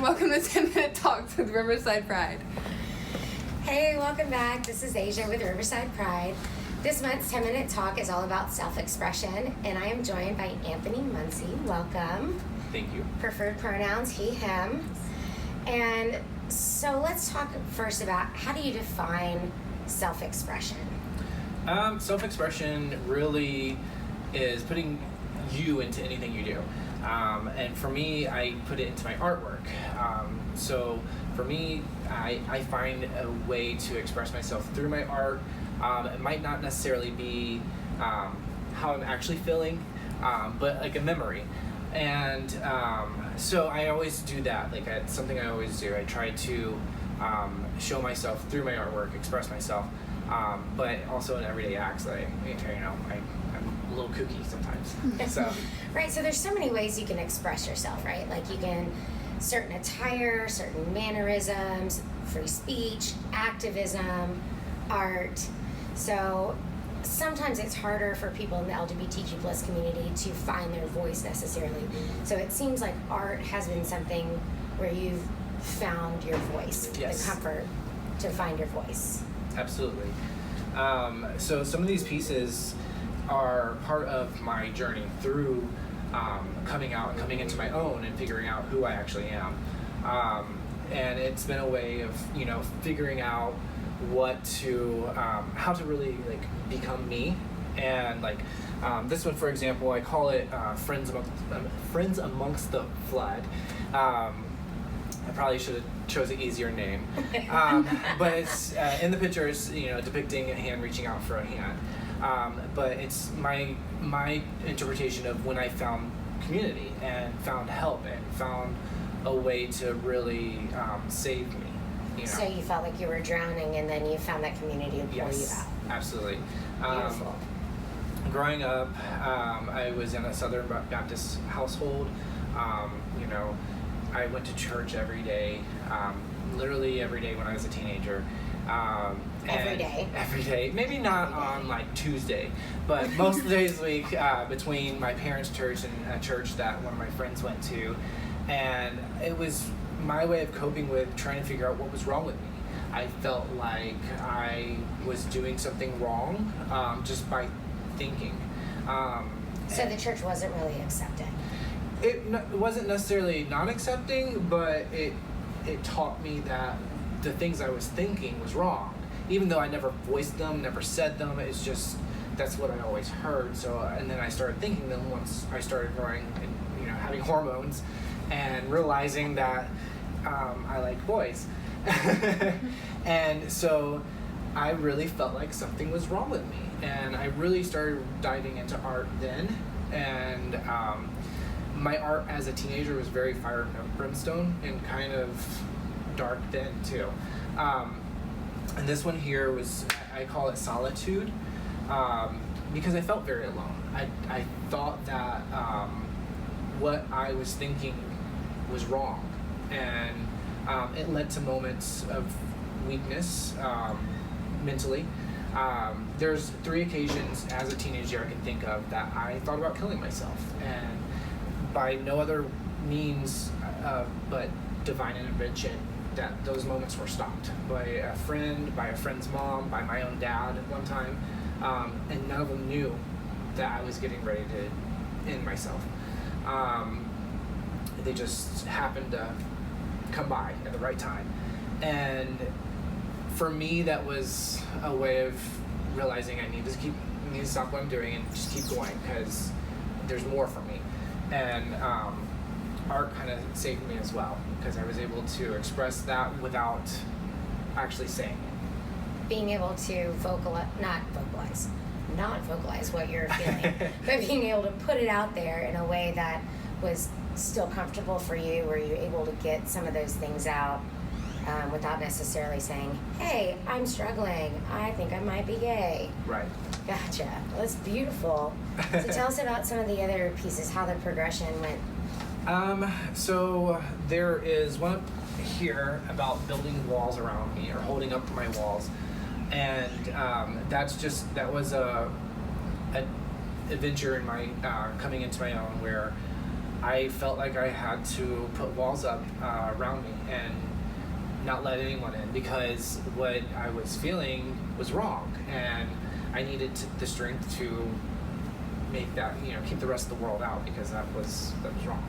Welcome to 10-Minute Talks with Riverside Pride. Hey, welcome back. This is Asia with Riverside Pride. This month's 10-Minute Talk is all about self-expression, and I am joined by Anthony Muncie. Welcome. Thank you. Preferred pronouns, he, him. And so let's talk first about how do you define self-expression? Self-expression really is putting you into anything you do. And for me, I put it into my artwork. So for me, I find a way to express myself through my art. It might not necessarily be how I'm actually feeling, but like a memory. And so I always do that. Like it's something I always do. I try to show myself through my artwork, express myself, but also in everyday acts. I'm a little kooky sometimes. So. Right, so there's so many ways you can express yourself, right? Like you can, certain attire, certain mannerisms, free speech, activism, art. So sometimes it's harder for people in the LGBTQ plus community to find their voice necessarily. So it seems like art has been something where you've found your voice, yes. The comfort to find your voice. Absolutely. So some of these pieces are part of my journey through coming out and coming into my own and figuring out who I actually am. And it's been a way of, figuring out how to really become me. And this one, for example, I call it Friends Amongst the Flood. I probably should have chose an easier name. But it's in the picture, it's depicting a hand reaching out for a hand. But it's my interpretation of when I found community and found help and found a way to really save me. So you felt like you were drowning and then you found that community to pull you out. Yes, absolutely. Beautiful. Growing up, I was in a Southern Baptist household. I went to church every day, literally every day when I was a teenager. Every day? Every day. Maybe not on Tuesday, but most of the days of the week between my parents' church and a church that one of my friends went to. And it was my way of coping with trying to figure out what was wrong with me. I felt like I was doing something wrong just by thinking. So the church wasn't really accepting? It wasn't necessarily non-accepting, but it taught me that the things I was thinking was wrong. Even though I never voiced them, never said them, it's just, that's what I always heard. So, and then I started thinking them once I started growing and, having hormones and realizing that I like boys. And so I really felt like something was wrong with me. And I really started diving into art then. And my art as a teenager was very fire and brimstone and kind of dark then too. And this one here was, I call it solitude, because I felt very alone. I thought that what I was thinking was wrong, and it led to moments of weakness mentally. There's 3 occasions as a teenager I can think of that I thought about killing myself, and by no other means but divine intervention, that those moments were stopped by a friend, by a friend's mom, by my own dad at one time, and none of them knew that I was getting ready to end myself. They just happened to come by at the right time. And for me, that was a way of realizing I need to stop what I'm doing and just keep going, because there's more for me. And art kind of saved me as well, because I was able to express that without actually saying it. Being able to not vocalize what you're feeling, but being able to put it out there in a way that was still comfortable for you, where you're able to get some of those things out without necessarily saying, hey, I'm struggling, I think I might be gay. Right. Gotcha. Well, that's beautiful. So tell us about some of the other pieces, how the progression went. So there is one up here about building walls around me, or holding up my walls, and that was a adventure in my coming into my own, where I felt like I had to put walls up around me and not let anyone in, because what I was feeling was wrong, and I needed the strength to make that, keep the rest of the world out, because that was wrong.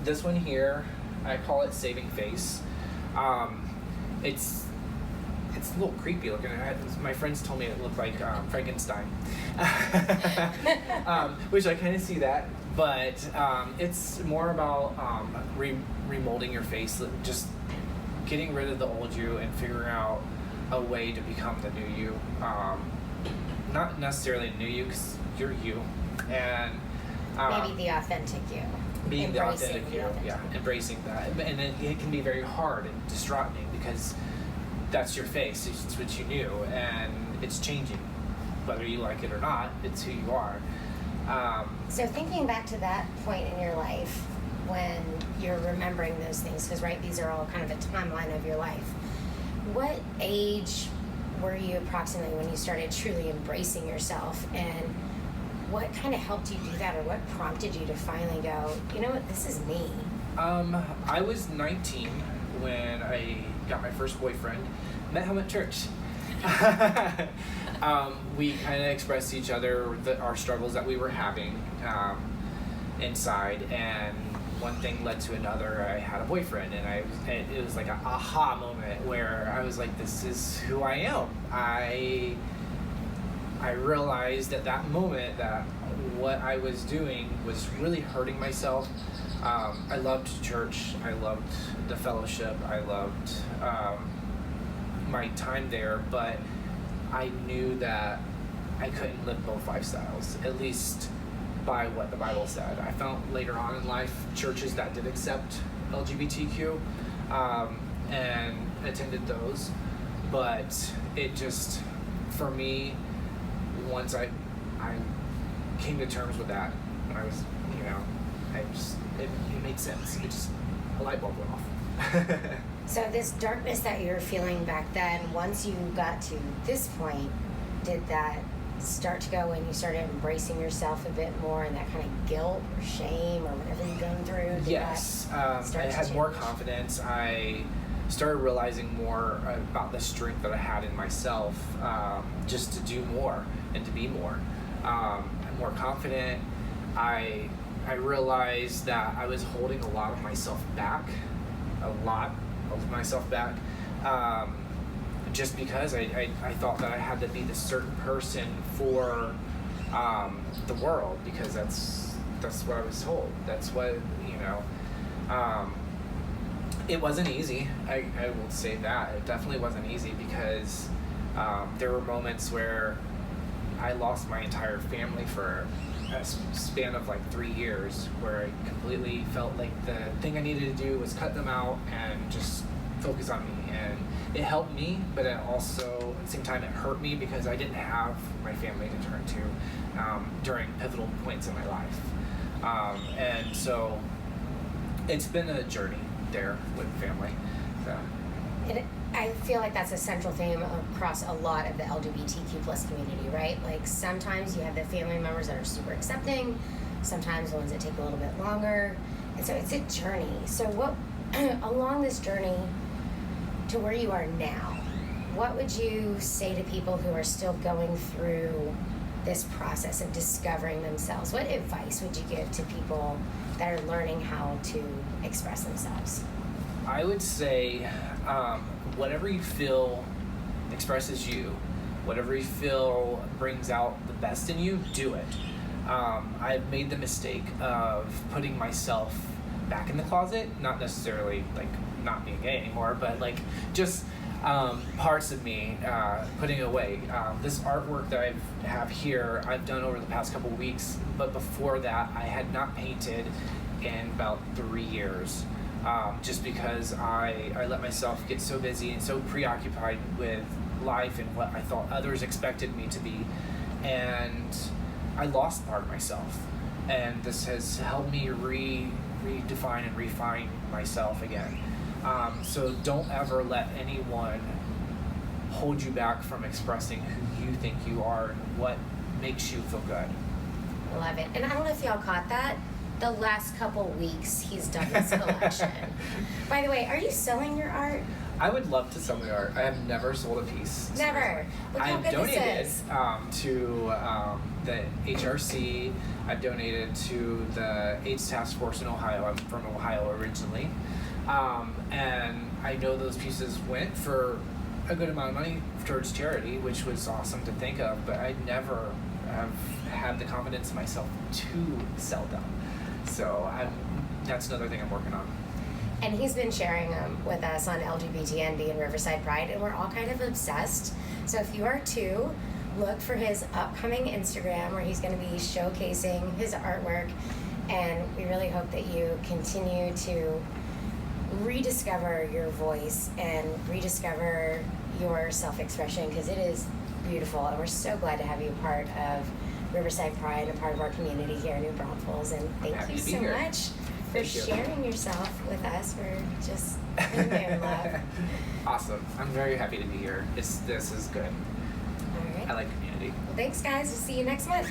This one here, I call it saving face. It's a little creepy looking. My friends told me it looked like Frankenstein, which I kind of see that. But it's more about remolding your face, just getting rid of the old you and figuring out a way to become the new you. Not necessarily new you, because you're you, and maybe the authentic you. Being the Embracing authentic you, embracing that, and then it can be very hard and distraughting, because that's your face, it's what you knew, and it's changing, whether you like it or not. It's who you are. So thinking back to that point in your life when you're remembering those things, because these are all kind of a timeline of your life. What age were you approximately when you started truly embracing yourself, and what kind of helped you do that, or what prompted you to finally go, you know what, this is me? I was 19 when I got my first boyfriend. Met him at church. We kind of expressed to each other our struggles that we were having inside, and one thing led to another. I had a boyfriend, and it was like an aha moment where I was like, this is who I am. I realized at that moment that what I was doing was really hurting myself. I loved church, I loved the fellowship, I loved my time there, but I knew that I couldn't live both lifestyles, at least by what the Bible said. I found later on in life churches that did accept LGBTQ and attended those, but it just, for me, once I came to terms with that, when I was, it made sense. It just, a light bulb went off. So this darkness that you were feeling back then, once you got to this point, did that start to go when you started embracing yourself a bit more, and that kind of guilt or shame or whatever you're going through? Yes, I had more confidence. I started realizing more about the strength that I had in myself, just to do more and to be more. I'm more confident. I realized that I was holding a lot of myself back, just because I thought that I had to be this certain person for the world, because that's what I was told. That's what, it wasn't easy. I will say that. It definitely wasn't easy, because there were moments where I lost my entire family for a span of like 3 years, where I completely felt like the thing I needed to do was cut them out and just focus on me. And it helped me, but it also, at the same time, it hurt me, because I didn't have my family to turn to during pivotal points in my life. And so it's been a journey there with family. So. I feel like that's a central theme across a lot of the LGBTQ plus community, right? Like sometimes you have the family members that are super accepting, sometimes the ones that take a little bit longer, and so it's a journey. So what, along this journey to where you are now, what would you say to people who are still going through this process of discovering themselves? What advice would you give to people that are learning how to express themselves? I would say whatever you feel expresses you, whatever you feel brings out the best in you, do it. I've made the mistake of putting myself back in the closet, not necessarily like not being gay anymore, but like just parts of me putting away. This artwork that I have here, I've done over the past couple weeks, but before that I had not painted in about 3 years. Just because I let myself get so busy and so preoccupied with life and what I thought others expected me to be, and I lost part of myself. And this has helped me redefine and refine myself again. So don't ever let anyone hold you back from expressing who you think you are and what makes you feel good. Love it. And I don't know if y'all caught that. The last couple weeks he's done this collection. By the way, are you selling your art? I would love to sell my art. I have never sold a piece. Never. Look how I've good donated this is. to the HRC. I've donated to the AIDS Task Force in Ohio. I'm from Ohio originally. And I know those pieces went for a good amount of money towards charity, which was awesome to think of, but I never have had the confidence in myself to sell them. So that's another thing I'm working on. And he's been sharing them with us on LGBTNB and Riverside Pride, and we're all kind of obsessed. So if you are too, look for his upcoming Instagram where he's going to be showcasing his artwork, and we really hope that you continue to rediscover your voice and rediscover your self-expression, because it is beautiful, and we're so glad to have you part of Riverside Pride and part of our community here in New Braunfels. And thank you so much for sharing yourself with us. We're just in love. Awesome. I'm very happy to be here. This is good. All right. I like community. Well, thanks, guys. We'll see you next month.